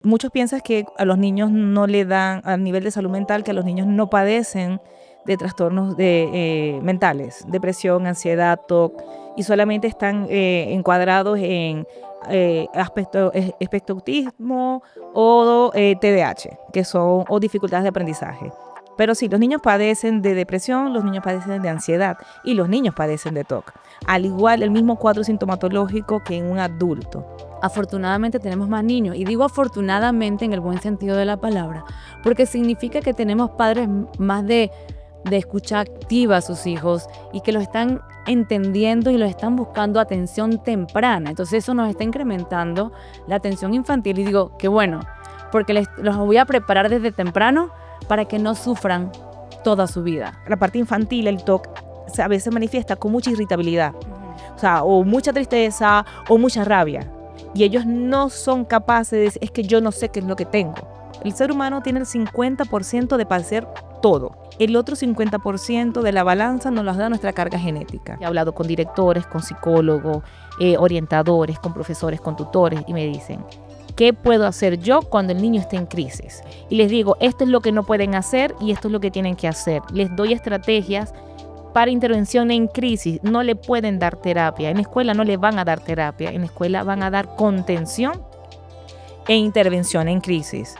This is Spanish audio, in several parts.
Muchos piensan que a los niños no le dan, a nivel de salud mental, que a los niños no padecen de trastornos mentales, depresión, ansiedad, TOC, y solamente están encuadrados en espectro autismo o TDAH, que son o dificultades de aprendizaje. Pero sí, los niños padecen de depresión, los niños padecen de ansiedad y los niños padecen de TOC. Al igual, el mismo cuadro sintomatológico que en un adulto. Afortunadamente tenemos más niños, y digo afortunadamente en el buen sentido de la palabra, porque significa que tenemos padres más de escucha activa a sus hijos y que los están entendiendo y los están buscando atención temprana. Entonces eso nos está incrementando la atención infantil, y digo que bueno, porque los voy a preparar desde temprano para que no sufran toda su vida. La parte infantil, el TOC, a veces manifiesta con mucha irritabilidad, o sea, o mucha tristeza o mucha rabia. Y ellos no son capaces de decir, es que yo no sé qué es lo que tengo. El ser humano tiene el 50% de padecer todo. El otro 50% de la balanza nos las da nuestra carga genética. He hablado con directores, con psicólogos, orientadores, con profesores, con tutores, y me dicen, ¿qué puedo hacer yo cuando el niño esté en crisis? Y les digo, esto es lo que no pueden hacer y esto es lo que tienen que hacer. Les doy estrategias para intervención en crisis. No le pueden dar terapia. En la escuela no le van a dar terapia. En la escuela van a dar contención e intervención en crisis.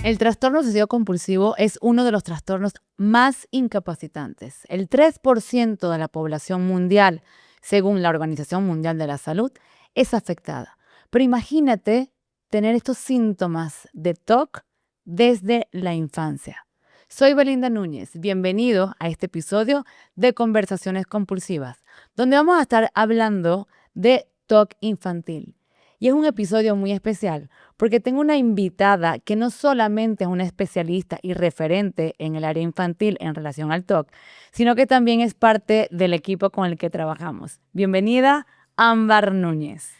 El trastorno obsesivo compulsivo es uno de los trastornos más incapacitantes. El 3% de la población mundial, según la Organización Mundial de la Salud, es afectada. Pero imagínate tener estos síntomas de TOC desde la infancia. Soy Belinda Núñez. Bienvenido a este episodio de Conversaciones Compulsivas, donde vamos a estar hablando de TOC infantil. Y es un episodio muy especial porque tengo una invitada que no solamente es una especialista y referente en el área infantil en relación al TOC, sino que también es parte del equipo con el que trabajamos. Bienvenida, Ámbar Núñez.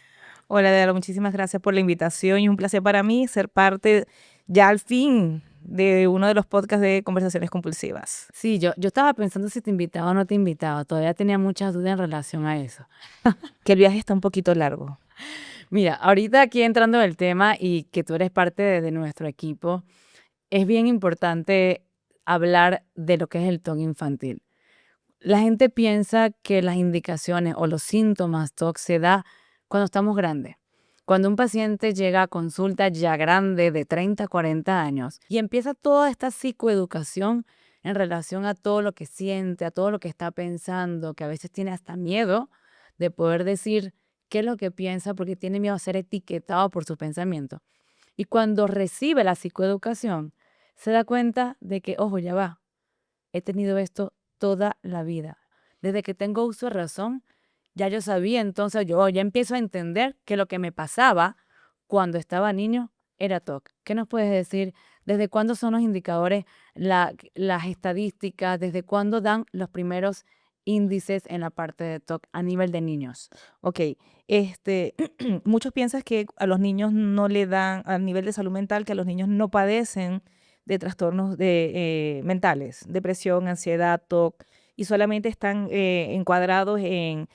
Hola, Adela, muchísimas gracias por la invitación y un placer para mí ser parte ya al fin de uno de los podcasts de Conversaciones Compulsivas. Sí, yo estaba pensando si te invitaba o no te invitaba. Todavía tenía muchas dudas en relación a eso. Que el viaje está un poquito largo. Mira, ahorita aquí entrando en el tema y que tú eres parte de nuestro equipo, es bien importante hablar de lo que es el TOC infantil. La gente piensa que las indicaciones o los síntomas TOC se da cuando estamos grandes. Cuando un paciente llega a consulta ya grande de 30, 40 años y empieza toda esta psicoeducación en relación a todo lo que siente, a todo lo que está pensando, que a veces tiene hasta miedo de poder decir qué es lo que piensa porque tiene miedo a ser etiquetado por sus pensamientos. Y cuando recibe la psicoeducación, se da cuenta de que, ojo, ya va, he tenido esto toda la vida. Desde que tengo uso de razón, ya yo sabía, entonces yo ya empiezo a entender que lo que me pasaba cuando estaba niño era TOC. ¿Qué nos puedes decir? ¿Desde cuándo son los indicadores, las estadísticas? ¿Desde cuándo dan los primeros índices en la parte de TOC a nivel de niños? Ok, muchos piensan que a los niños no le dan, a nivel de salud mental, que a los niños no padecen de trastornos mentales, depresión, ansiedad, TOC, y solamente están encuadrados en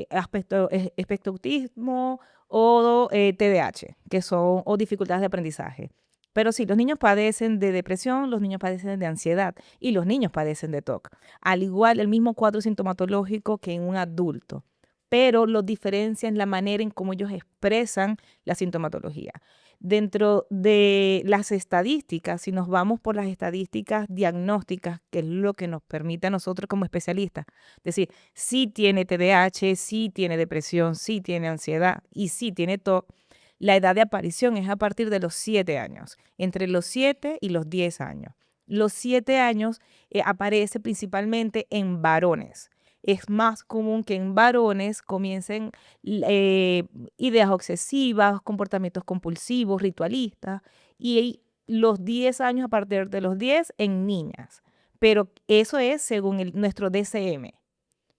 espectro autismo o TDAH, que son o dificultades de aprendizaje. Pero sí, los niños padecen de depresión, los niños padecen de ansiedad y los niños padecen de TOC. Al igual, el mismo cuadro sintomatológico que en un adulto, pero los diferencia en la manera en cómo ellos expresan la sintomatología. Dentro de las estadísticas, si nos vamos por las estadísticas diagnósticas, que es lo que nos permite a nosotros como especialistas, decir, sí tiene TDAH, sí tiene depresión, sí tiene ansiedad y sí tiene TOC, la edad de aparición es a partir de los 7 años, entre los 7 y los 10 años. Los 7 años aparece principalmente en varones. Es más común que en varones comiencen eh, ideas obsesivas, comportamientos compulsivos, ritualistas, y los 10 años a partir de los 10 en niñas. Pero eso es según nuestro DCM,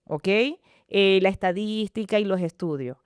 ¿ok? La estadística y los estudios.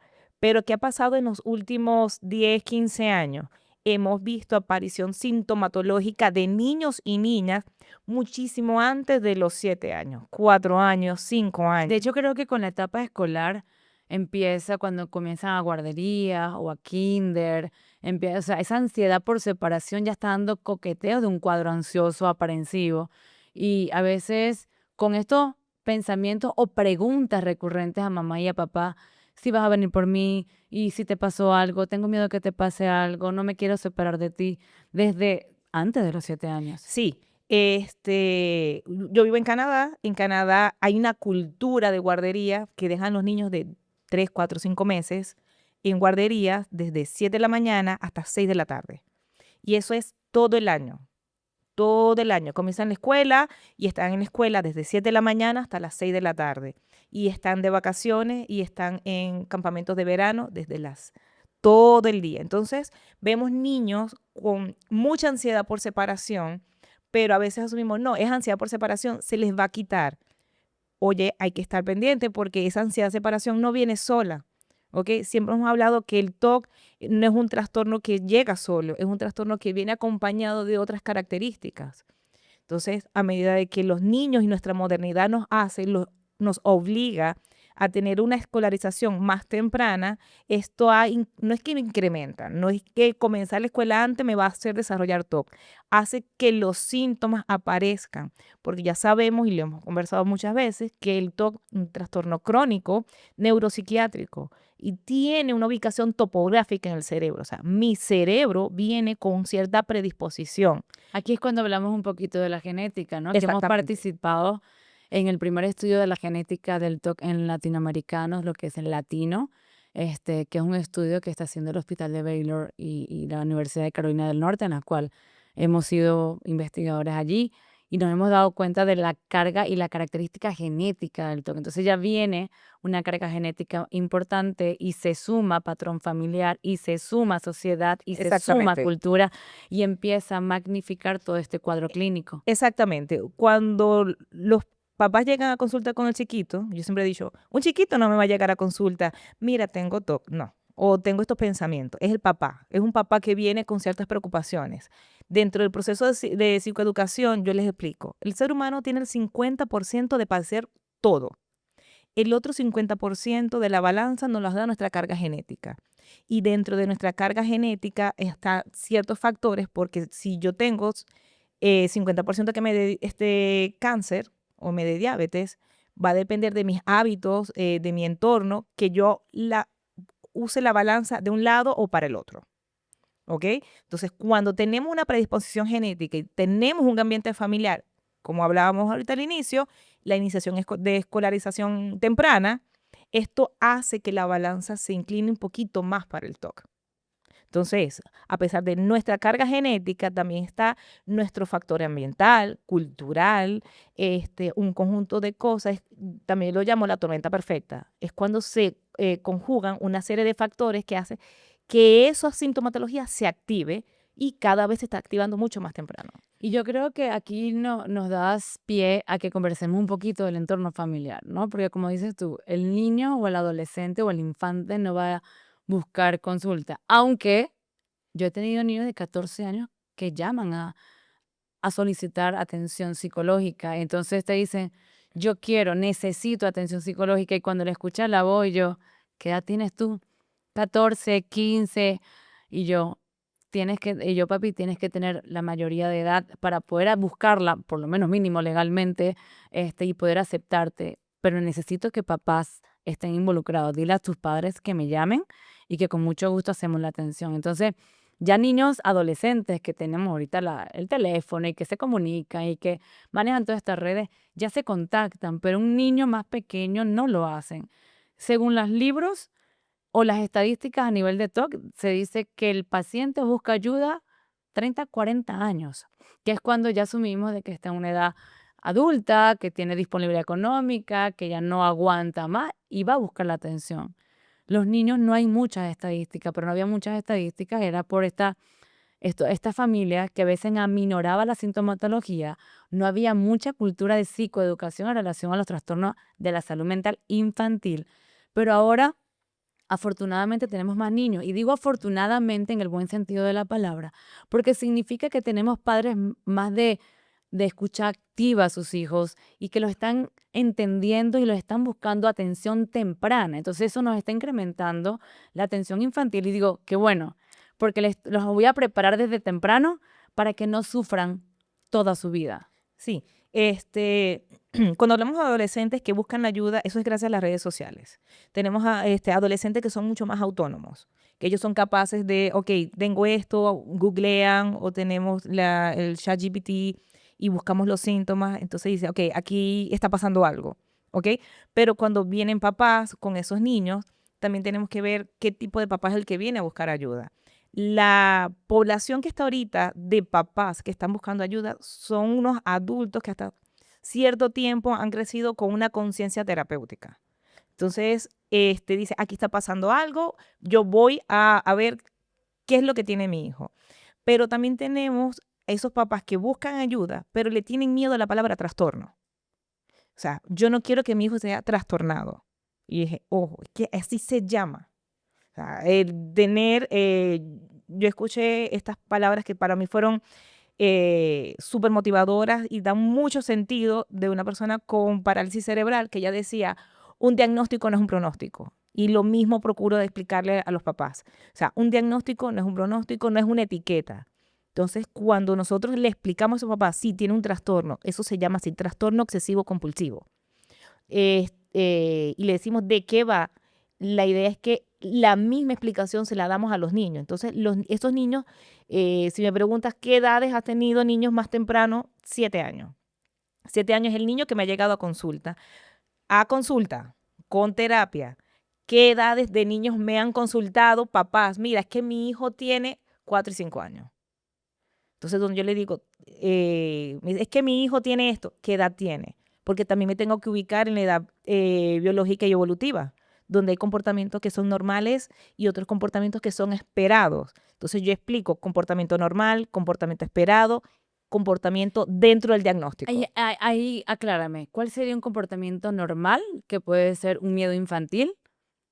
Pero ¿qué ha pasado en los últimos 10, 15 años? hemos visto aparición sintomatológica de niños y niñas muchísimo antes de los 7 años, 4 años, 5 De años. hecho, creo que con la etapa escolar empieza cuando comienzan a guardería o a kinder, empieza, o sea, esa ansiedad por separación ya está dando coqueteo de un cuadro ansioso, aprensivo. Y a veces con estos pensamientos o preguntas recurrentes a mamá y a papá, si vas a venir por mí y si te pasó algo, tengo miedo que te pase algo, no me quiero separar de ti, desde antes de los 7 años. Sí, yo vivo en Canadá hay una cultura de guardería que dejan los niños de 3, 4, 5 meses en guarderías desde 7 de la mañana hasta 6 de la tarde. Y eso es todo el año. Comienzan la escuela y están en la escuela desde 7 de la mañana hasta las 6 de la tarde. Y están de vacaciones y están en campamentos de verano desde las todo el día. Entonces, vemos niños con mucha ansiedad por separación, pero a veces asumimos, no, es ansiedad por separación, se les va a quitar. Oye, hay que estar pendiente porque esa ansiedad de separación no viene sola. ¿Ok? Siempre hemos hablado que el TOC no es un trastorno que llega solo, es un trastorno que viene acompañado de otras características. Entonces, a medida de que los niños y nuestra modernidad nos hace, nos obliga a tener una escolarización más temprana, no es que me incrementa, no es que comenzar la escuela antes me va a hacer desarrollar TOC, hace que los síntomas aparezcan, porque ya sabemos y lo hemos conversado muchas veces que el TOC es un trastorno crónico neuropsiquiátrico y tiene una ubicación topográfica en el cerebro, o sea, mi cerebro viene con cierta predisposición. Aquí es cuando hablamos un poquito de la genética, ¿no? Que hemos Exactamente. participado en el primer estudio de la genética del TOC en latinoamericanos, lo que es el latino, que es un estudio que está haciendo el Hospital de Baylor y la Universidad de Carolina del Norte, en la cual hemos sido investigadores allí y nos hemos dado cuenta de la carga y la característica genética del TOC. Entonces ya viene una carga genética importante y se suma patrón familiar y se suma sociedad y se suma Exactamente. cultura y empieza a magnificar todo este cuadro clínico. Exactamente. Cuando los papás llegan a consulta con el chiquito, yo siempre he dicho, un chiquito no me va a llegar a consulta, mira, tengo TOC, no, o tengo estos pensamientos. Es el papá, es un papá que viene con ciertas preocupaciones. Dentro del proceso de psicoeducación, yo les explico, el ser humano tiene el 50% de padecer todo. El otro 50% de la balanza nos las da nuestra carga genética. Y dentro de nuestra carga genética están ciertos factores, porque si yo tengo 50% que me dé este cáncer o me dé diabetes, va a depender de mis hábitos, de mi entorno, que yo use la balanza de un lado o para el otro. ¿Ok? Entonces, cuando tenemos una predisposición genética y tenemos un ambiente familiar, como hablábamos ahorita al inicio, la iniciación de escolarización temprana, esto hace que la balanza se incline un poquito más para el TOC. Entonces, a pesar de nuestra carga genética, también está nuestro factor ambiental, cultural, un conjunto de cosas, también lo llamo la tormenta perfecta. Es cuando se conjugan una serie de factores que hacen que esa sintomatología se active y cada vez se está activando mucho más temprano. Y yo creo que aquí nos das pie a que conversemos un poquito del entorno familiar, ¿no? Porque como dices tú, el niño o el adolescente o el infante no va a buscar consulta, aunque yo he tenido niños de 14 años que llaman a solicitar atención psicológica. Entonces te dicen, yo quiero, necesito atención psicológica y cuando le escuchas la voz, yo, ¿qué edad tienes tú? 14, 15 y yo, papi, tienes que tener la mayoría de edad para poder buscarla, por lo menos mínimo legalmente, y poder aceptarte. Pero necesito que papás estén involucrados. Dile a tus padres que me llamen y que con mucho gusto hacemos la atención. Entonces, ya niños adolescentes que tenemos ahorita el teléfono y que se comunican y que manejan todas estas redes, ya se contactan, pero un niño más pequeño no lo hacen. Según los libros, o las estadísticas a nivel de TOC, se dice que el paciente busca ayuda 30, 40 años, que es cuando ya asumimos de que está en una edad adulta, que tiene disponibilidad económica, que ya no aguanta más y va a buscar la atención. Los niños no hay muchas estadísticas, pero no había muchas estadísticas, era por esta familia que a veces aminoraba la sintomatología, no había mucha cultura de psicoeducación en relación a los trastornos de la salud mental infantil, pero ahora afortunadamente tenemos más niños. Y digo afortunadamente en el buen sentido de la palabra, porque significa que tenemos padres más de escucha activa a sus hijos y que los están entendiendo y los están buscando atención temprana. Entonces eso nos está incrementando la atención infantil. Y digo, qué bueno, porque los voy a preparar desde temprano para que no sufran toda su vida. Sí, cuando hablamos de adolescentes que buscan ayuda, eso es gracias a las redes sociales. Tenemos a adolescentes que son mucho más autónomos, que ellos son capaces de, ok, tengo esto, googlean o tenemos el ChatGPT y buscamos los síntomas, entonces dice, ok, aquí está pasando algo, ¿ok? Pero cuando vienen papás con esos niños, también tenemos que ver qué tipo de papá es el que viene a buscar ayuda. La población que está ahorita de papás que están buscando ayuda son unos adultos que hasta cierto tiempo han crecido con una conciencia terapéutica. Entonces, dice, aquí está pasando algo, yo voy a ver qué es lo que tiene mi hijo. Pero también tenemos esos papás que buscan ayuda, pero le tienen miedo a la palabra trastorno. O sea, yo no quiero que mi hijo sea trastornado. Y dije, ojo, es que así se llama. O sea, el tener, yo escuché estas palabras que para mí fueron súper motivadoras y dan mucho sentido de una persona con parálisis cerebral que ella decía, un diagnóstico no es un pronóstico. Y lo mismo procuro de explicarle a los papás. O sea, un diagnóstico no es un pronóstico, no es una etiqueta. Entonces, cuando nosotros le explicamos a su papá, sí, tiene un trastorno, eso se llama así, trastorno obsesivo compulsivo, y le decimos de qué va, la idea es que la misma explicación se la damos a los niños. Entonces, estos niños, si me preguntas qué edades has tenido niños más temprano, 7 años. 7 años es el niño que me ha llegado a consulta, con terapia. ¿Qué edades de niños me han consultado? Papás, mira, es que mi hijo tiene 4 y 5 años. Entonces, donde yo le digo, es que mi hijo tiene esto, ¿qué edad tiene? Porque también me tengo que ubicar en la edad biológica y evolutiva, donde hay comportamientos que son normales y otros comportamientos que son esperados. Entonces, yo explico comportamiento normal, comportamiento esperado, comportamiento dentro del Ahí, diagnóstico. ahí aclárame, ¿cuál sería un comportamiento normal que puede ser un miedo infantil,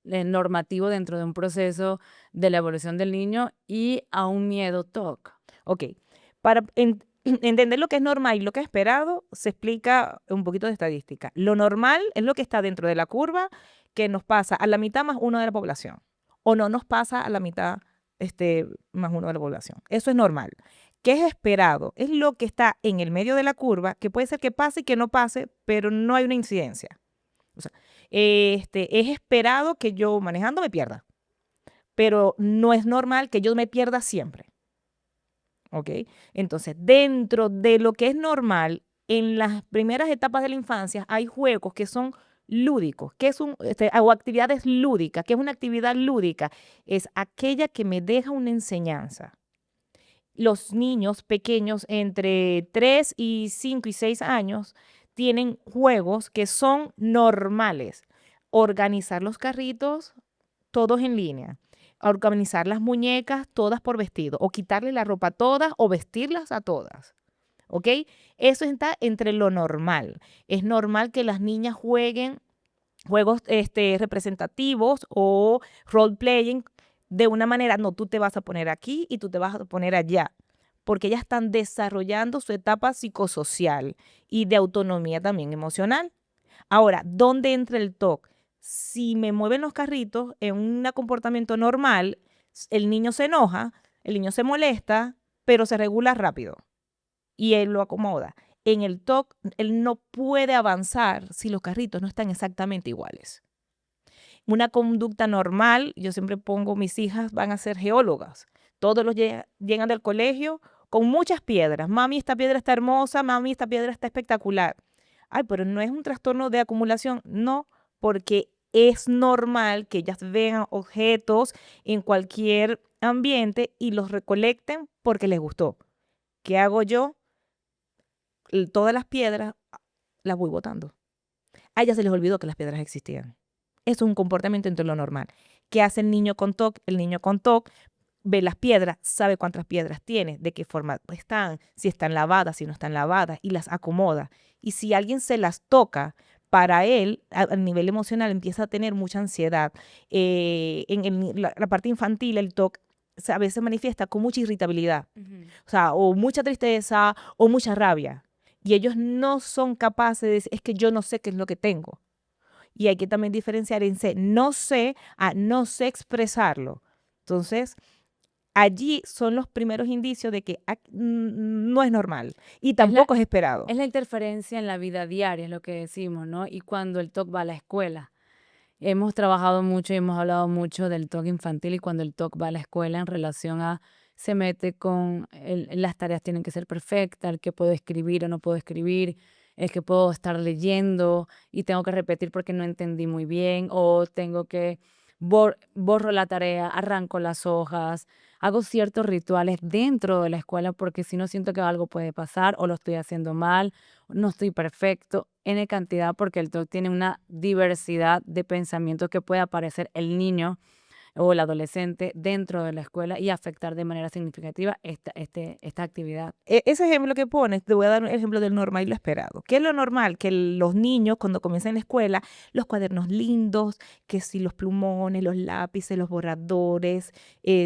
normativo dentro de un proceso de la evolución del niño y a un miedo TOC? Ok, para entender lo que es normal y lo que es esperado, se explica un poquito de estadística. Lo normal es lo que está dentro de la curva, que nos pasa a la mitad más uno de la población, o no nos pasa a la mitad más uno de la población. Eso es normal. ¿Qué es esperado? Es lo que está en el medio de la curva, que puede ser que pase y que no pase, pero no hay una incidencia. O sea, es esperado que yo manejando me pierda, pero no es normal que yo me pierda siempre. ¿Ok? Entonces, dentro de lo que es normal, en las primeras etapas de la infancia hay juegos que son lúdicos, que es o actividades lúdicas, que es una actividad lúdica, es aquella que me deja una enseñanza. Los niños pequeños entre 3 y 5 y 6 años tienen juegos que son normales. Organizar los carritos, todos en línea. Organizar las muñecas, todas por vestido. O quitarle la ropa a todas o vestirlas a todas. ¿Ok? Eso está entre lo normal. Es normal que las niñas jueguen juegos representativos o role-playing de una manera, no, tú te vas a poner aquí y tú te vas a poner allá, porque ellas están desarrollando su etapa psicosocial y de autonomía también emocional. Ahora, ¿dónde entra el TOC? Si me mueven los carritos en un comportamiento normal, el niño se enoja, el niño se molesta, pero se regula rápido y él lo acomoda. En el TOC, él no puede avanzar si los carritos no están exactamente iguales. Una conducta normal, yo siempre pongo, mis hijas van a ser geólogas. Todos los llegan del colegio con muchas piedras. Mami, esta piedra está hermosa, mami, esta piedra está espectacular. Ay, pero no es un trastorno de acumulación, no, porque es normal que ellas vean objetos en cualquier ambiente y los recolecten porque les gustó. ¿Qué hago yo? Todas las piedras las voy botando. A ellas se les olvidó que las piedras existían. Eso es un comportamiento entre lo normal. ¿Qué hace el niño con TOC? El niño con TOC ve las piedras, sabe cuántas piedras tiene, de qué forma están, si están lavadas, si no están lavadas, y las acomoda. Y si alguien se las toca, para él, a nivel emocional, empieza a tener mucha ansiedad. La parte infantil, el TOC, a veces manifiesta con mucha irritabilidad, Ujú. o sea, o mucha tristeza o mucha rabia. Y ellos no son capaces de decir, es que yo no sé qué es lo que tengo. Y hay que también diferenciar en no sé a no sé expresarlo. Entonces, allí son los primeros indicios de que no es normal y Es la, tampoco es esperado. es la interferencia en la vida diaria, es lo que decimos, ¿no? Y cuando el TOC va a la escuela. Hemos trabajado mucho y hemos hablado mucho del TOC infantil y cuando el TOC va a la escuela en relación a se mete con las tareas tienen que ser perfectas, el que puedo escribir o no puedo escribir, el que puedo estar leyendo y tengo que repetir porque no entendí muy bien o tengo que borro la tarea, arranco las hojas, hago ciertos rituales dentro de la escuela porque si no siento que algo puede pasar o lo estoy haciendo mal, no estoy perfecto, N cantidad, porque el TOC tiene una diversidad de pensamientos que puede aparecer el niño o el adolescente dentro de la escuela y afectar de manera significativa esta actividad. Ese ejemplo que pones, te voy a dar un ejemplo del normal y lo esperado. ¿Qué es lo normal? Que los niños, cuando comienzan la escuela, los cuadernos lindos, que si los plumones, los lápices, los borradores,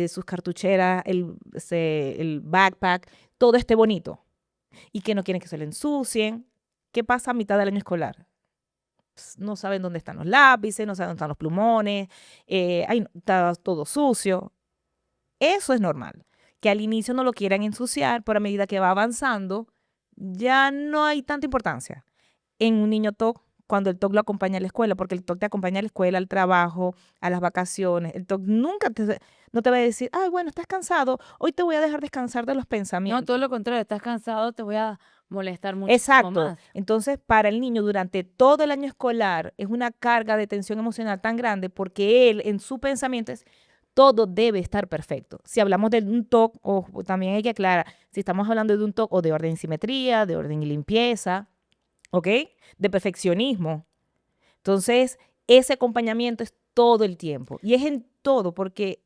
sus cartucheras, el backpack, todo esté bonito. Y que no quieren que se le ensucien. ¿Qué pasa a mitad del año escolar? No saben dónde están los lápices, no saben dónde están los plumones, está todo sucio. Eso es normal. Que al inicio no lo quieran ensuciar, pero a medida que va avanzando, ya no hay tanta importancia. En un niño TOC, cuando el TOC lo acompaña a la escuela, porque el TOC te acompaña a la escuela, al trabajo, a las vacaciones, el TOC no te va a decir, ay, bueno, estás cansado, hoy te voy a dejar descansar de los No, todo pensamientos. lo contrario, estás cansado, te voy a molestar muchísimo Exacto. más. Entonces, para el niño durante todo el año escolar es una carga de tensión emocional tan grande porque él en su pensamiento es todo debe estar perfecto. Si hablamos de un TOC, o también hay que aclarar, si estamos hablando de un TOC o de orden y simetría, de orden y limpieza, ¿ok? De perfeccionismo. Entonces, ese acompañamiento es todo el tiempo y es en todo porque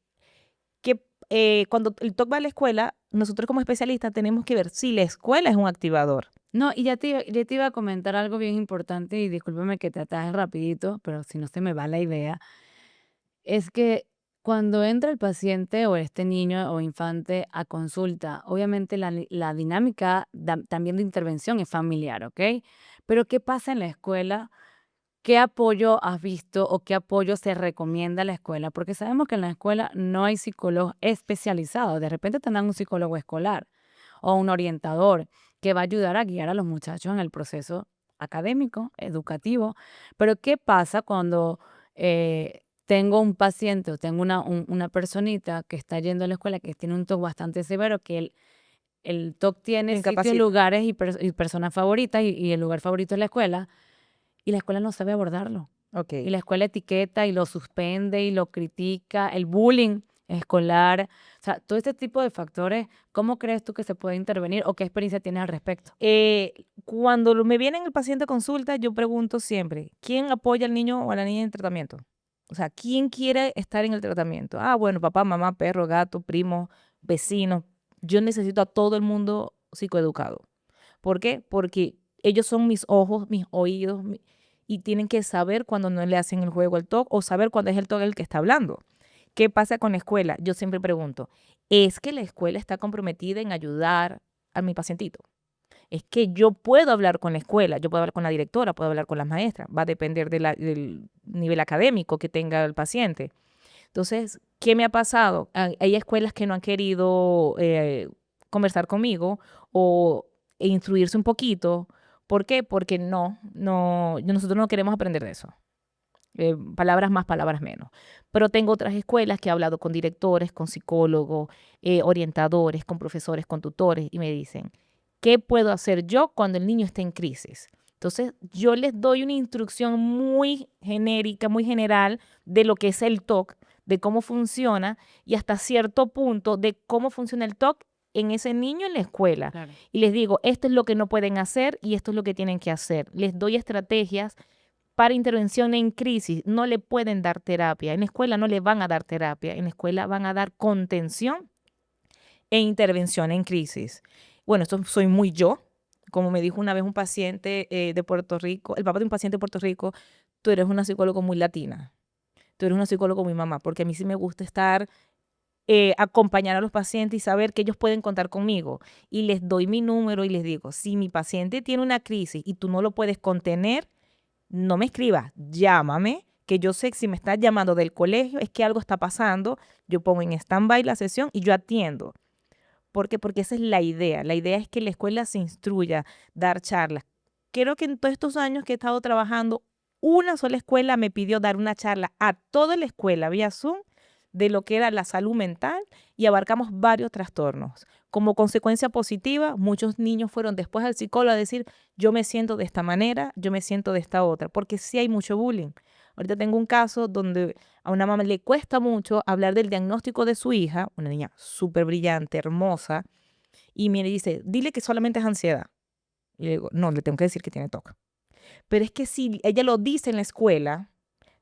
cuando el TOC va a la escuela, nosotros como especialistas tenemos que ver si la escuela es un activador. No, y ya te iba a comentar algo bien importante y discúlpame que te ataje rapidito, pero si no se me va la idea. Es que cuando entra el paciente o este niño o infante a consulta, obviamente la dinámica también de intervención es familiar, ¿ok? Pero ¿qué pasa en la escuela? ¿Qué apoyo has visto o qué apoyo se recomienda a la escuela? Porque sabemos que en la escuela no hay psicólogos especializados. De repente tendrán un psicólogo escolar o un orientador que va a ayudar a guiar a los muchachos en el proceso académico, educativo. Pero ¿qué pasa cuando tengo un paciente o tengo una personita que está yendo a la escuela que tiene un TOC bastante severo, que el TOC Lo tiene sitios, incapacita. lugares y personas favoritas y el lugar favorito es la escuela y la escuela no sabe abordarlo? Y Ok. la escuela etiqueta y lo suspende y lo critica, el bullying escolar, o sea, todo este tipo de factores, ¿cómo crees tú que se puede intervenir o qué experiencia tienes al respecto? Cuando me viene el paciente a consulta, yo pregunto siempre, ¿quién apoya al niño o a la niña en el tratamiento? O sea, ¿quién quiere estar en el tratamiento? Ah, bueno, papá, mamá, perro, gato, primo, vecino. Yo necesito a todo el mundo psicoeducado. ¿Por qué? Porque ellos son mis ojos, mis oídos, y tienen que saber cuando no le hacen el juego al TOC o saber cuando es el TOC el que está hablando. ¿Qué pasa con la escuela? Yo siempre pregunto, ¿es que la escuela está comprometida en ayudar a mi pacientito? Es que yo puedo hablar con la escuela, yo puedo hablar con la directora, puedo hablar con las maestras, va a depender del nivel académico que tenga el paciente. Entonces, ¿qué me ha pasado? Hay escuelas que no han querido conversar conmigo o instruirse un poquito. ¿Por qué? Porque nosotros no queremos aprender de eso. Palabras más, palabras menos. Pero tengo otras escuelas que he hablado con directores, con psicólogos, orientadores, con profesores, con tutores y me dicen, ¿qué puedo hacer yo cuando el niño está en crisis? Entonces, yo les doy una instrucción muy genérica, muy general de lo que es el TOC, de cómo funciona y hasta cierto punto de cómo funciona el TOC en ese niño en la escuela. Claro. Y les digo, esto es lo que no pueden hacer y esto es lo que tienen que hacer. Les doy estrategias para intervención en crisis. No le pueden dar terapia. En la escuela no le van a dar terapia. En la escuela van a dar contención e intervención en crisis. Bueno, esto soy muy yo, como me dijo una vez un paciente de Puerto Rico, el papá de un paciente de Puerto Rico, tú eres una psicóloga muy latina, tú eres una psicóloga muy mamá, porque a mí sí me gusta estar, acompañar a los pacientes y saber que ellos pueden contar conmigo. Y les doy mi número y les digo, si mi paciente tiene una crisis y tú no lo puedes contener, no me escribas, llámame, que yo sé que si me estás llamando del colegio es que algo está pasando, yo pongo en stand-by la sesión y yo atiendo. ¿Por qué? Porque esa es la idea. La idea es que la escuela se instruya, dar charlas. Creo que en todos estos años que he estado trabajando, una sola escuela me pidió dar una charla a toda la escuela vía Zoom de lo que era la salud mental y abarcamos varios trastornos. Como consecuencia positiva, muchos niños fueron después al psicólogo a decir, yo me siento de esta manera, yo me siento de esta otra, porque sí hay mucho bullying. Ahorita tengo un caso donde a una mamá le cuesta mucho hablar del diagnóstico de su hija, una niña súper brillante, hermosa, y me dice, dile que solamente es ansiedad. Y le digo, no, le tengo que decir que tiene TOC. Pero es que si ella lo dice en la escuela,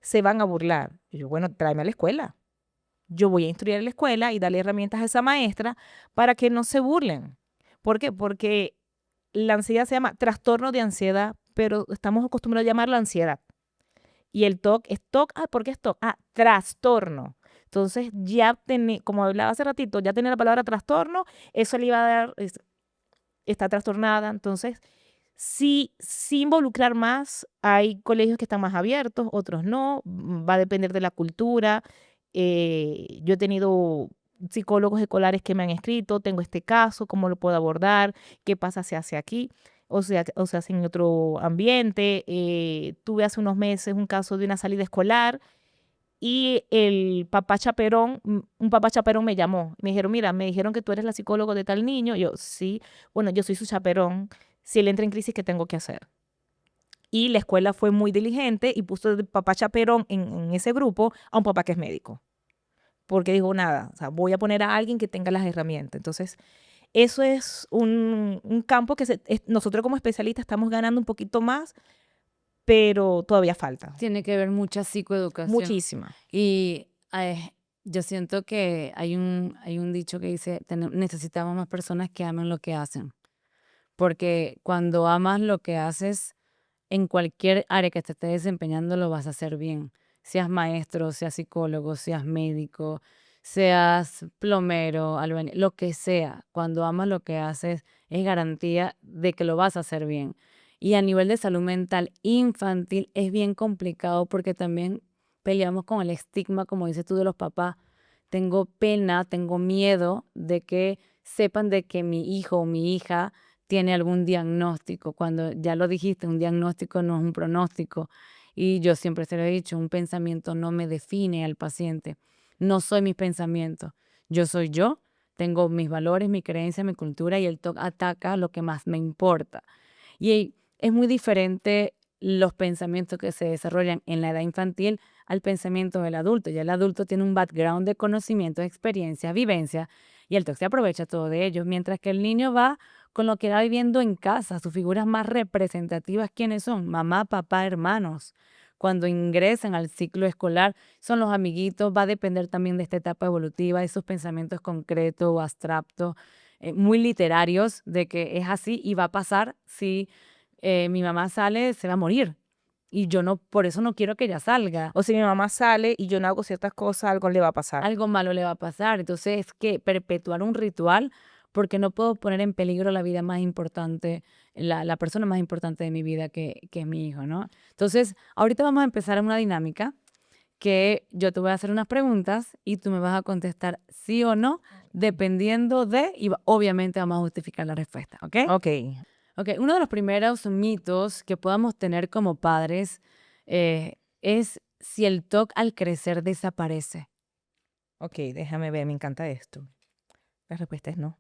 se van a burlar. Y yo, bueno, tráeme a la escuela. Yo voy a instruir a la escuela y darle herramientas a esa maestra para que no se burlen. ¿Por qué? Porque la ansiedad se llama trastorno de ansiedad, pero estamos acostumbrados a llamarla ansiedad. Y el TOC es TOC, ¿por qué es TOC? Trastorno. Entonces ya como hablaba hace ratito, ya tenía la palabra trastorno, eso le iba a dar, está trastornada. Entonces, sí involucrar más, hay colegios que están más abiertos, otros no, va a depender de la cultura. Yo he tenido psicólogos escolares que me han escrito, tengo este caso, ¿cómo lo puedo abordar? ¿Qué pasa si se hace aquí? O se hace en otro ambiente. Tuve hace unos meses un caso de una salida escolar y el papá chaperón, un papá chaperón me llamó. Me dijeron, mira, me dijeron que tú eres la psicóloga de tal niño. Yo, sí, bueno, yo soy su chaperón. Si él entra en crisis, ¿qué tengo que hacer? Y la escuela fue muy diligente y puso de papá chaperón en ese grupo a un papá que es médico. Porque dijo, nada, o sea, voy a poner a alguien que tenga las herramientas. Entonces, eso es un campo que nosotros como especialistas estamos ganando un poquito más, pero todavía falta. Tiene que ver mucha psicoeducación. Muchísima. Y yo siento que hay un dicho que dice, necesitamos más personas que amen lo que hacen. Porque cuando amas lo que haces, en cualquier área que te estés desempeñando lo vas a hacer bien. Seas maestro, seas psicólogo, seas médico, seas plomero, albañil, lo que sea. Cuando amas lo que haces, es garantía de que lo vas a hacer bien. Y a nivel de salud mental infantil es bien complicado porque también peleamos con el estigma, como dices tú, de los papás. Tengo pena, tengo miedo de que sepan de que mi hijo o mi hija tiene algún diagnóstico. Cuando ya lo dijiste, un diagnóstico no es un pronóstico. Y yo siempre se lo he dicho, un pensamiento no me define al paciente. No soy mis pensamientos. Yo soy yo, tengo mis valores, mi creencia, mi cultura y el TOC ataca lo que más me importa. Y es muy diferente los pensamientos que se desarrollan en la edad infantil al pensamiento del adulto. Ya el adulto tiene un background de conocimiento, experiencia, vivencia, y el TOC se aprovecha todo de ellos, mientras que el niño va con lo que va viviendo en casa, sus figuras más representativas, ¿quiénes son? Mamá, papá, hermanos. Cuando ingresan al ciclo escolar, son los amiguitos, va a depender también de esta etapa evolutiva, de esos pensamientos concretos o abstractos, muy literarios, de que es así y va a pasar si mi mamá sale, se va a morir. Y yo no, por eso no quiero que ella salga. O si mi mamá sale y yo no hago ciertas cosas, algo le va a pasar. Algo malo le va a pasar. Entonces es que perpetuar un ritual porque no puedo poner en peligro la vida más importante, la persona más importante de mi vida que es mi hijo, ¿no? Entonces, ahorita vamos a empezar una dinámica que yo te voy a hacer unas preguntas y tú me vas a contestar sí o no, dependiendo de, y obviamente vamos a justificar la respuesta, ¿ok? Ok, Ok, uno de los primeros mitos que podamos tener como padres es si el TOC al crecer desaparece. ok, déjame ver, me encanta esto. La respuesta es no.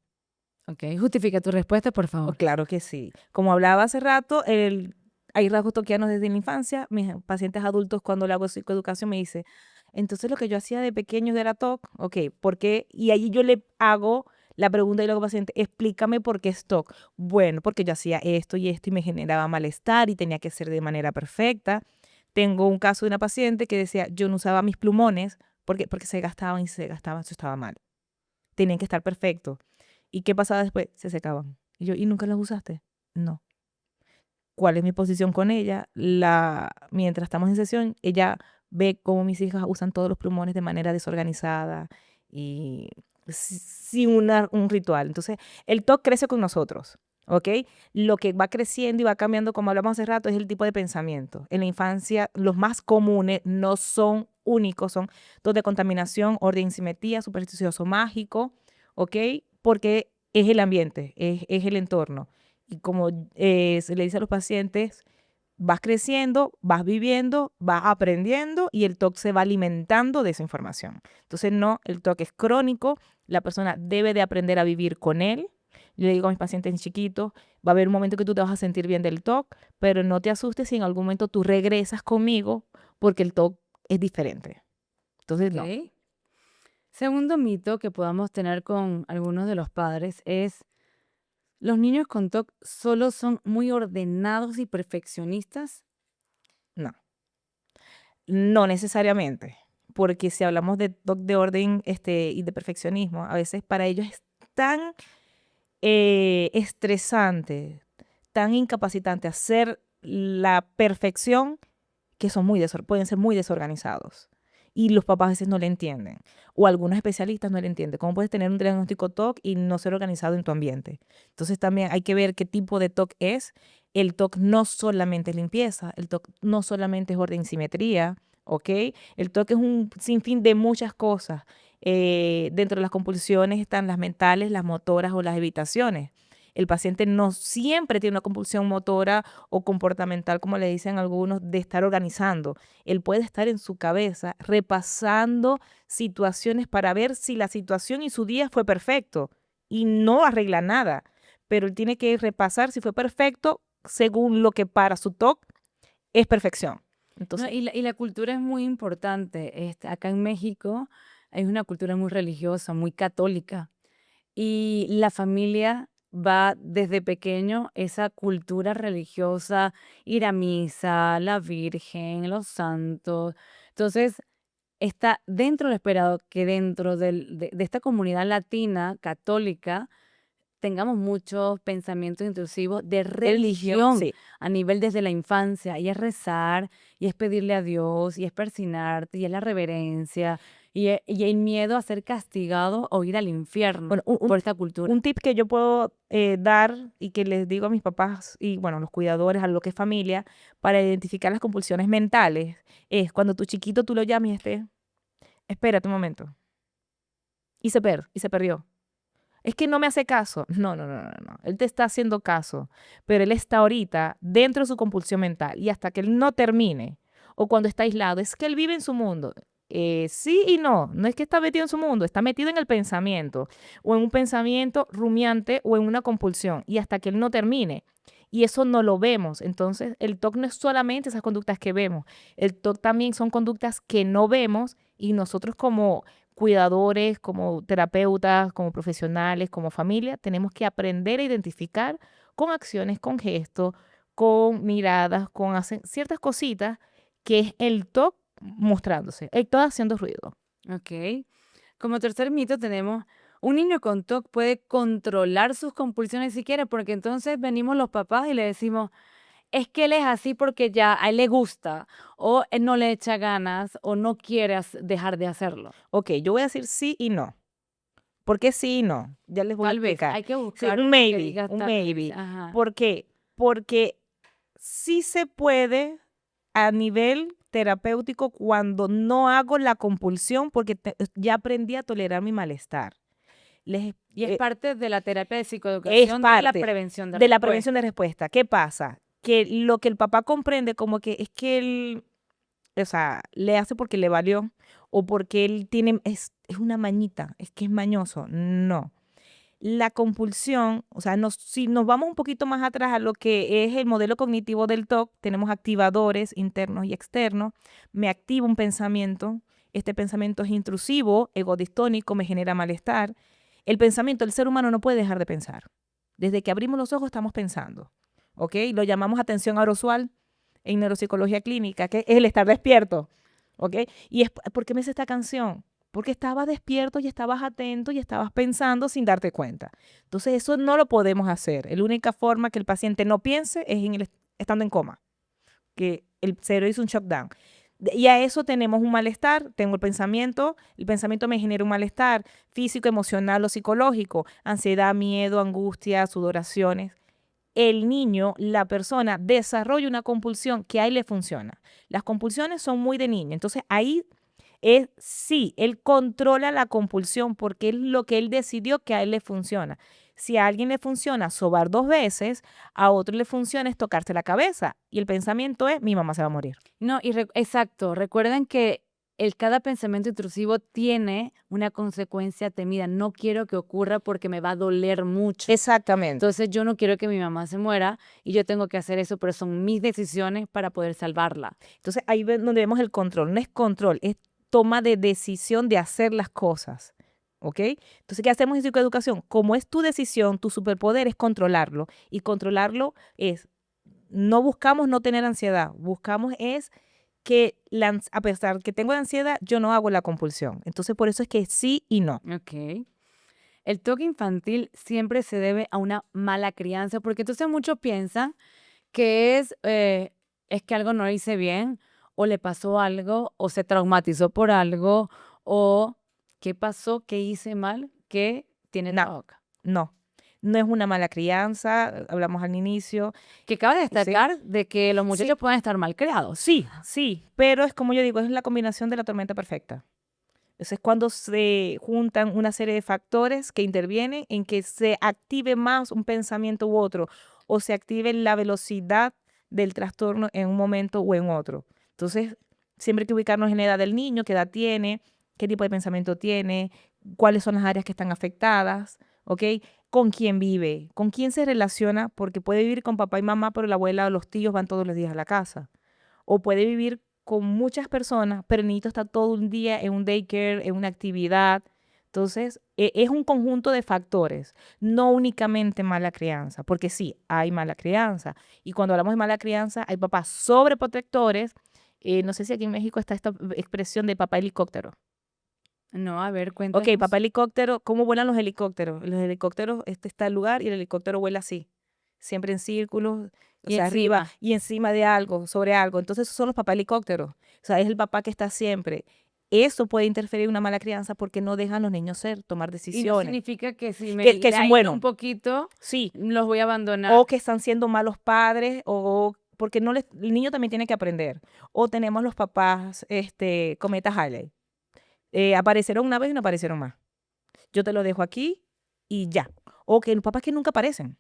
Ok, justifica tu respuesta, por Oh, favor. claro que sí. Como hablaba hace rato, hay rasgos toquianos desde la infancia. Mis pacientes adultos, cuando le hago psicoeducación, me dice, entonces lo que yo hacía de pequeño era TOC, ok, ¿por qué? Y ahí yo le hago la pregunta y luego paciente, explícame por qué es TOC. Bueno, porque yo hacía esto y me generaba malestar y tenía que ser de manera perfecta. Tengo un caso de una paciente que decía, yo no usaba mis plumones porque se gastaban y se gastaban, eso estaba mal. Tenían que estar perfectos. ¿Y qué pasaba después? Se secaban. Y yo, ¿y nunca los usaste? No. ¿Cuál es mi posición con ella? Mientras estamos en sesión, ella ve cómo mis hijas usan todos los plumones de manera desorganizada y sin un ritual. Entonces, el TOC crece con nosotros, ¿ok? Lo que va creciendo y va cambiando, como hablamos hace rato, es el tipo de pensamiento. En la infancia, los más comunes no son únicos, son dos de contaminación, orden, simetría, supersticioso, mágico, ¿ok? Porque es el ambiente, es el entorno. Y como se le dice a los pacientes, vas creciendo, vas viviendo, vas aprendiendo y el TOC se va alimentando de esa información. Entonces, no, el TOC es crónico, la persona debe de aprender a vivir con él. Yo le digo a mis pacientes chiquitos, va a haber un momento que tú te vas a sentir bien del TOC, pero no te asustes si en algún momento tú regresas conmigo porque el TOC es diferente. Entonces, no. ¿Ok? Segundo mito que podamos tener con algunos de los padres es, ¿los niños con TOC solo son muy ordenados y perfeccionistas? No. No necesariamente, porque si hablamos de TOC de orden y de perfeccionismo, a veces para ellos es tan estresante, tan incapacitante hacer la perfección que son pueden ser muy desorganizados. Y los papás a veces no le entienden. O algunos especialistas no le entienden. ¿Cómo puedes tener un diagnóstico TOC y no ser organizado en tu ambiente? Entonces también hay que ver qué tipo de TOC es. El TOC no solamente es limpieza, el TOC no solamente es orden y simetría, ¿ok? El TOC es un sinfín de muchas cosas. Dentro de las compulsiones están las mentales, las motoras o las evitaciones. El paciente no siempre tiene una compulsión motora o comportamental, como le dicen algunos, de estar organizando. Él puede estar en su cabeza repasando situaciones para ver si la situación y su día fue perfecto y no arregla nada, pero él tiene que repasar si fue perfecto según lo que para su TOC es perfección. No, Entonces, y la cultura es muy importante. Acá en México hay una cultura muy religiosa, muy católica. Y la familia va desde pequeño, esa cultura religiosa, ir a misa, la Virgen, los santos. Entonces, está dentro de lo esperado que dentro de esta comunidad latina católica tengamos muchos pensamientos intrusivos de religión, religión sí. a nivel desde la infancia, y es rezar, y es pedirle a Dios, y es persinarte, y es la reverencia, y el miedo a ser castigado o ir al infierno Bueno, un, un- por esta cultura. un tip que yo puedo dar y que les digo a mis papás y, bueno, los cuidadores, a lo que es familia, para identificar las compulsiones mentales, es cuando tu chiquito tú lo llames y espérate un momento, y se perdió. Es que no me hace caso. No, no, no, no, no. Él te está haciendo caso, pero él está ahorita dentro de su compulsión mental y hasta que él no termine o cuando está aislado, es que él vive en su mundo. Sí y no, no es que está metido en su mundo, está metido en el pensamiento o en un pensamiento rumiante o en una compulsión y hasta que él no termine. Y eso no lo vemos. Entonces, el TOC no es solamente esas conductas que vemos. El TOC también son conductas que no vemos y nosotros como cuidadores, como terapeutas, como profesionales, como familia, tenemos que aprender a identificar con acciones, con gestos, con miradas, con ciertas cositas que es el TOC mostrándose, el TOC haciendo ruido. Ok. Como tercer mito tenemos, un niño con TOC puede controlar sus compulsiones si quiere, porque entonces venimos los papás y le decimos, es que él es así porque ya a él le gusta, o él no le echa ganas, o no quiere dejar de hacerlo. Ok, yo voy a decir sí y no. ¿Por qué sí y no? Ya les voy a Tal vez, explicar. hay que Sí, buscar un uno que maybe, diga un tal vez. maybe. Ajá. ¿Por qué? Porque sí se puede a nivel terapéutico cuando no hago la compulsión porque ya aprendí a tolerar mi malestar. Les, Y es eh, parte de la terapia de es psicoeducación de la parte prevención de de la prevención respuesta. de respuesta. ¿Qué pasa? Que lo que el papá comprende como que es que él, o sea, le hace porque le valió o porque él tiene, es una mañita, es que es mañoso. No. La compulsión, o sea, si nos vamos un poquito más atrás a lo que es el modelo cognitivo del TOC, tenemos activadores internos y externos. Me activa un pensamiento, este pensamiento es intrusivo, egodistónico, me genera malestar. El pensamiento, el ser humano no puede dejar de pensar. Desde que abrimos los ojos estamos pensando, ¿ok? Lo llamamos atención arosual en neuropsicología clínica, que es el estar despierto, ¿ok? ¿Y es, por qué me hace esta canción? porque estabas despierto y estabas atento y estabas pensando sin darte cuenta. Entonces eso no lo podemos hacer. La única forma que el paciente no piense es estando en coma, que el cerebro hizo un shutdown. Y a eso tenemos un malestar, tengo el pensamiento me genera un malestar físico, emocional o psicológico, ansiedad, miedo, angustia, sudoraciones. El niño, la persona, desarrolla una compulsión que a él le funciona. Las compulsiones son muy de niño, entonces ahí es, sí, él controla la compulsión porque es lo que él decidió que a él le funciona. Si a alguien le funciona sobar 2 veces, a otro le funciona es tocarse la cabeza. Y el pensamiento es, mi mamá se va a morir. No, exacto. Recuerden que cada pensamiento intrusivo tiene una consecuencia temida. No quiero que ocurra porque me va a doler mucho. Exactamente. Entonces yo no quiero que mi mamá se muera y yo tengo que hacer eso, pero son mis decisiones para poder salvarla. Entonces ahí donde vemos el control. No es control, es toma de decisión de hacer las cosas. ¿Ok? Entonces, ¿qué hacemos en psicoeducación? Como es tu decisión, tu superpoder es controlarlo. Y controlarlo es, no buscamos no tener ansiedad, buscamos es que a pesar que tengo ansiedad, yo no hago la compulsión. Entonces, por eso es que sí y no. Ok. El toque infantil siempre se debe a una mala crianza, porque entonces muchos piensan que es que algo no lo hice bien, o le pasó algo, o se traumatizó por algo, o qué pasó, qué hice mal, que tiene No, TOC. no. No es una mala crianza, hablamos al inicio. Que cabe Sí, destacar de que los sí, muchachos pueden estar mal creados. sí, pero es como yo digo, es la combinación de la tormenta perfecta. Eso es cuando se juntan una serie de factores que intervienen en que se active más un pensamiento u otro, o se active la velocidad del trastorno en un momento o en otro. Entonces, siempre hay que ubicarnos en la edad del niño, qué edad tiene, qué tipo de pensamiento tiene, cuáles son las áreas que están afectadas, ¿ok? Con quién vive, con quién se relaciona, porque puede vivir con papá y mamá, pero la abuela o los tíos van todos los días a la casa. O puede vivir con muchas personas, pero el niñito está todo un día en un daycare, en una actividad. Entonces, es un conjunto de factores, no únicamente mala crianza, porque sí, hay mala crianza. Y cuando hablamos de mala crianza, hay papás sobreprotectores. No sé si aquí en México está esta expresión de papá helicóptero. No, a ver, Ok, papá cuéntanos. helicóptero, ¿cómo vuelan los helicópteros? Los helicópteros, este está el lugar y el helicóptero vuela así, siempre en círculos, o Y sea, arriba encima, y encima de algo, sobre algo. Entonces, esos son los papás helicópteros. O sea, es el papá que está siempre. Eso puede interferir en una mala crianza porque no dejan a los niños ser, tomar y no decisiones. significa que si me Que son aíslo un buenos, poquito, sí. los voy a abandonar. O que están siendo malos padres, o porque no les, el niño también tiene que aprender. O tenemos los papás, cometa Halley. Aparecieron una vez y no aparecieron más. Yo te lo dejo aquí y ya. O que los papás que nunca aparecen,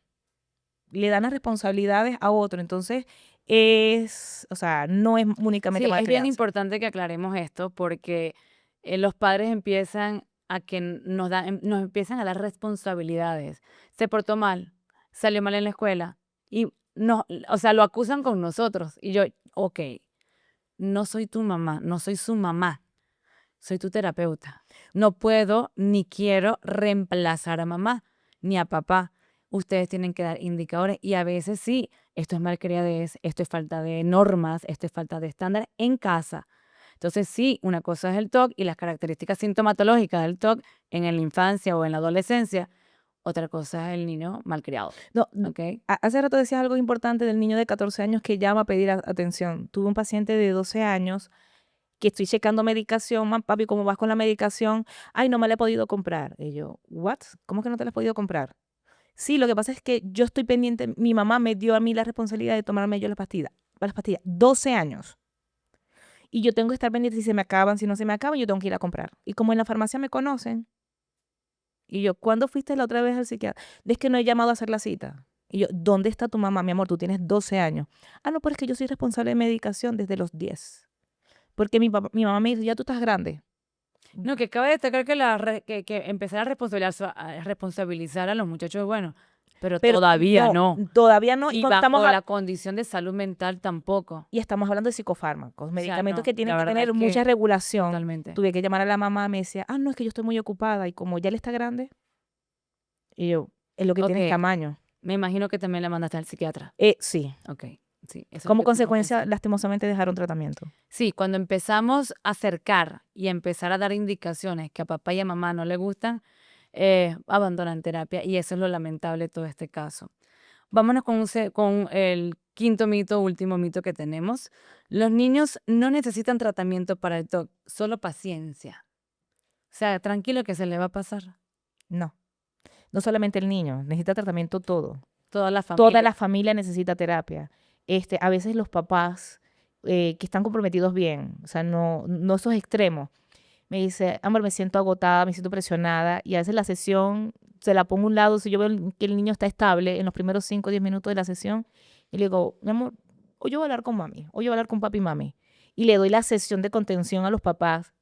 le dan las responsabilidades a otro. Entonces, o sea, no es únicamente Sí, mala es bien crianza. importante que aclaremos esto porque los padres empiezan a que nos empiezan a dar responsabilidades. Se portó mal, salió mal en la escuela y no, o sea, lo acusan con nosotros. Y yo, ok, no soy tu mamá, no soy su mamá, soy tu terapeuta. No puedo ni quiero reemplazar a mamá ni a papá. Ustedes tienen que dar indicadores y a veces sí, esto es malcriadez, esto es falta de normas, esto es falta de estándar en casa. Entonces sí, una cosa es el TOC y las características sintomatológicas del TOC en la infancia o en la adolescencia. Otra cosa es el niño malcriado, No, ¿ok? hace rato decías algo importante del niño de 14 años que llama a pedir atención. Tuve un paciente de 12 años que estoy checando medicación, papi, ¿cómo vas con la medicación? Ay, no me la he podido comprar. Y yo, ¿what? ¿Cómo que no te la has podido comprar? Sí, lo que pasa es que yo estoy pendiente, mi mamá me dio a mí la responsabilidad de tomarme yo las pastillas, 12 años. Y yo tengo que estar pendiente si se me acaban, si no se me acaban, yo tengo que ir a comprar. Y como en la farmacia me conocen, y yo, ¿cuándo fuiste la otra vez al psiquiatra? Es que no he llamado a hacer la cita. Y yo, ¿dónde está tu mamá, mi amor? Tú tienes 12 años. Ah, no, pero es que yo soy responsable de medicación desde los 10. Porque mi mamá me dice, ya tú estás grande. No, que cabe destacar que, que empezar a responsabilizar a los muchachos, bueno, pero Pero todavía no, no. todavía no. Y Y cuando bajo la condición de salud mental tampoco. y estamos hablando de psicofármacos, O sea, medicamentos no, que tienen la que verdad es tener mucha que regulación. totalmente. Tuve que llamar a la mamá, me decía, no, es que yo estoy muy ocupada. Y como ya él está grande, y yo, es lo que Ok, tiene es tamaño. me imagino que también la mandaste al psiquiatra. Sí, Ok. Sí, eso es lo Como que tengo que consecuencia, pensar. lastimosamente, dejaron tratamiento. Sí, cuando empezamos a acercar y empezar a dar indicaciones que a papá y a mamá no le gustan, abandonan terapia y eso es lo lamentable de todo este caso. Vámonos con el quinto mito, último mito que tenemos. Los niños no necesitan tratamiento para el TOC, solo paciencia. O sea, tranquilo que se le va a pasar. No, no solamente el niño, necesita tratamiento todo. Toda la Toda familia. la familia necesita terapia. A veces los papás que están comprometidos bien, o sea, no esos extremos. Me dice, amor, me siento agotada, me siento presionada y a veces la sesión se la pongo a un lado si yo veo que el niño está estable en los primeros 5 o 10 minutos de la sesión y le digo, mi amor, hoy yo voy a hablar con mami, hoy yo voy a hablar con papi y mami. Y le doy la sesión de contención a los papás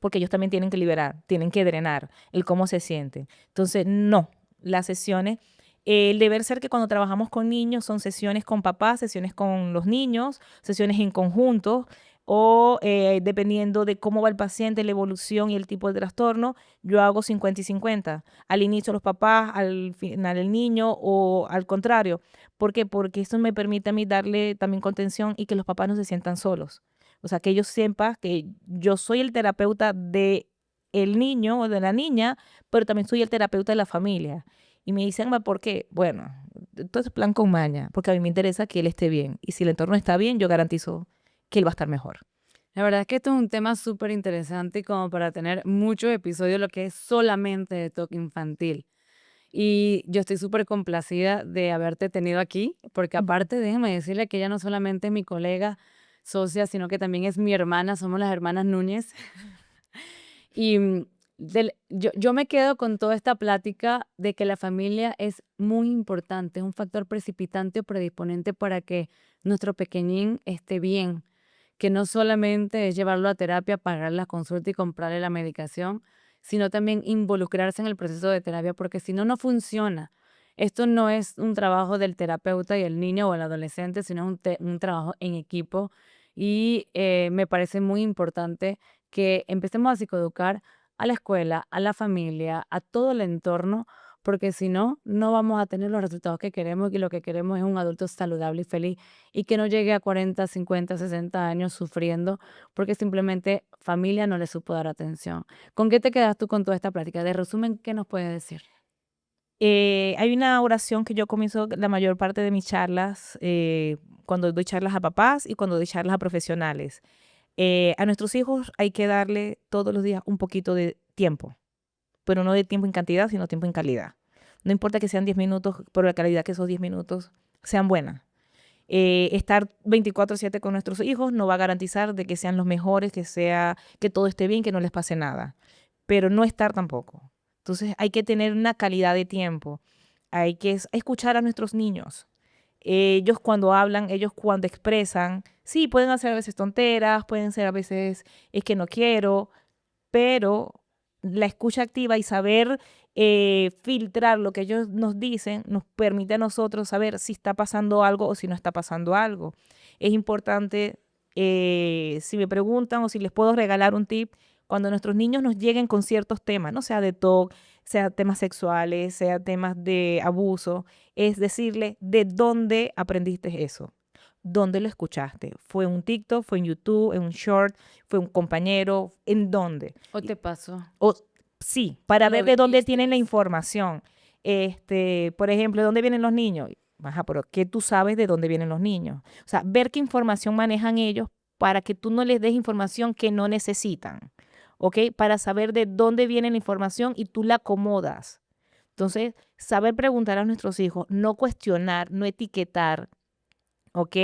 porque ellos también tienen que liberar, tienen que drenar el cómo se sienten. Entonces, no, las sesiones, el deber ser que cuando trabajamos con niños son sesiones con papás, sesiones con los niños, sesiones en conjunto o dependiendo de cómo va el paciente, la evolución y el tipo de trastorno, yo hago 50 y 50. Al inicio los papás, al final el niño o al contrario. ¿Por qué? Porque esto me permite a mí darle también contención y que los papás no se sientan solos. O sea, que ellos sepan que yo soy el terapeuta de el niño o de la niña, pero también soy el terapeuta de la familia. Y me dicen, "Ma, ¿por qué? Bueno, todo es plan con maña, porque a mí me interesa que él esté bien. Y si el entorno está bien, yo garantizo que él va a estar mejor. La verdad es que esto es un tema súper interesante y como para tener muchos episodios, lo que es solamente de TOC infantil. Y yo estoy súper complacida de haberte tenido aquí, porque Ujú. aparte, déjeme decirle que ella no solamente es mi colega, socia, sino que también es mi hermana, somos las hermanas Núñez. Y yo me quedo con toda esta plática de que la familia es muy importante, es un factor precipitante o predisponente para que nuestro pequeñín esté bien, que no solamente es llevarlo a terapia, pagar la consulta y comprarle la medicación, sino también involucrarse en el proceso de terapia, porque si no, no funciona. Esto no es un trabajo del terapeuta y el niño o el adolescente, sino es un trabajo en equipo y me parece muy importante que empecemos a psicoeducar a la escuela, a la familia, a todo el entorno, porque si no, no vamos a tener los resultados que queremos y lo que queremos es un adulto saludable y feliz y que no llegue a 40, 50, 60 años sufriendo porque simplemente familia no le supo dar atención. ¿Con qué te quedas tú con toda esta plática? De resumen, ¿qué nos puedes decir? Hay una oración que yo comienzo la mayor parte de mis charlas, cuando doy charlas a papás y cuando doy charlas a profesionales. A nuestros hijos hay que darle todos los días un poquito de tiempo, pero no de tiempo en cantidad, sino tiempo en calidad. No importa que sean 10 minutos, pero la calidad que esos 10 minutos sean buenas. Estar 24/7 con nuestros hijos no va a garantizar de que sean los mejores, que todo esté bien, que no les pase nada, pero no estar tampoco. Entonces hay que tener una calidad de tiempo, hay que escuchar a nuestros niños. Ellos cuando hablan, ellos cuando expresan, sí, pueden hacer a veces tonteras, pueden ser a veces es que no quiero, pero la escucha activa y saber filtrar lo que ellos nos dicen nos permite a nosotros saber si está pasando algo o si no está pasando algo. Es importante, si me preguntan o si les puedo regalar un tip, cuando nuestros niños nos lleguen con ciertos temas, no sea de TOC, sea temas sexuales, sea temas de abuso, es decirle de dónde aprendiste eso. ¿Dónde lo escuchaste? ¿Fue un TikTok? ¿Fue en YouTube? ¿En un short? ¿Fue un compañero? ¿En dónde? ¿O te pasó? O sí, ¿O para lo ver de dónde viviste? tienen la información. Por ejemplo, ¿de dónde vienen los niños? Ajá, pero ¿qué tú sabes de dónde vienen los niños? O sea, ver qué información manejan ellos para que tú no les des información que no necesitan, ¿ok? Para saber de dónde viene la información y tú la acomodas. Entonces, saber preguntar a nuestros hijos, no cuestionar, no etiquetar, ¿ok?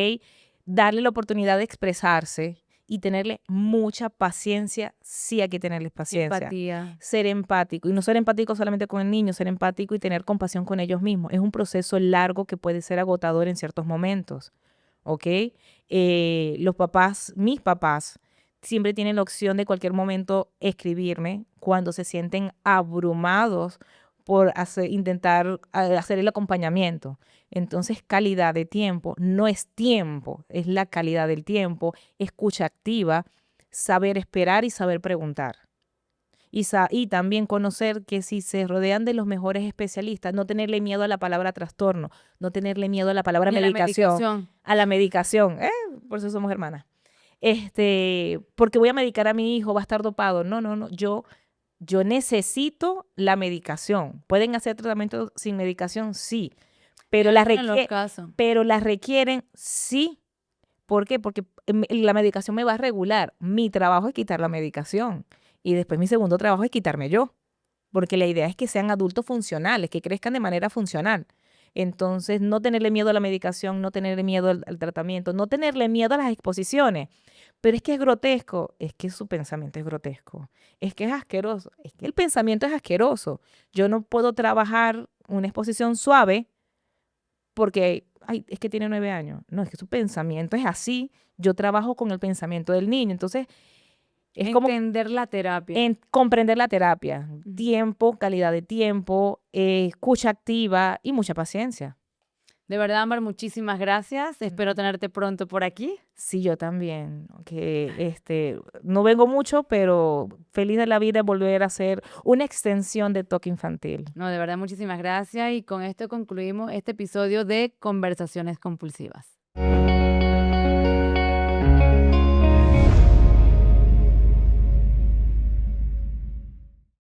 Darle la oportunidad de expresarse y tenerle mucha paciencia, sí hay que tenerles paciencia. Empatía. Ser empático, y no ser empático solamente con el niño, ser empático y tener compasión con ellos mismos. Es un proceso largo que puede ser agotador en ciertos momentos, ¿ok? Los papás, mis papás, siempre tienen la opción de cualquier momento escribirme cuando se sienten abrumados por intentar hacer el acompañamiento. Entonces, calidad de tiempo, no es tiempo, es la calidad del tiempo, escucha activa, saber esperar y saber preguntar. y también conocer que si se rodean de los mejores especialistas, no tenerle miedo a la palabra trastorno, no tenerle miedo a la palabra Ni a la medicación, medicación. a la medicación, por eso somos hermanas. Porque voy a medicar a mi hijo, va a estar dopado. No, no, no, yo necesito la medicación. ¿Pueden hacer tratamiento sin medicación? Sí, pero En los casos. la requieren, sí. ¿Por qué? Porque la medicación me va a regular. Mi trabajo es quitar la medicación y después mi segundo trabajo es quitarme yo, porque la idea es que sean adultos funcionales, que crezcan de manera funcional. Entonces, no tenerle miedo a la medicación, no tenerle miedo al tratamiento, no tenerle miedo a las exposiciones. Pero es que es grotesco, es que su pensamiento es grotesco, es que es asqueroso, es que el pensamiento es asqueroso. Yo no puedo trabajar una exposición suave porque, ay, es que tiene 9 años. No, es que su pensamiento es así. Yo trabajo con el pensamiento del niño. Entonces, es como Entender la terapia. en comprender la terapia. Ujú. Tiempo, calidad de tiempo, escucha activa y mucha paciencia. De verdad, Ámbar, muchísimas gracias. Espero tenerte pronto por aquí. Sí, yo también, que no vengo mucho, pero feliz de la vida de volver a hacer una extensión de toque infantil. No, de verdad, muchísimas gracias. Y con esto concluimos este episodio de Conversaciones Compulsivas.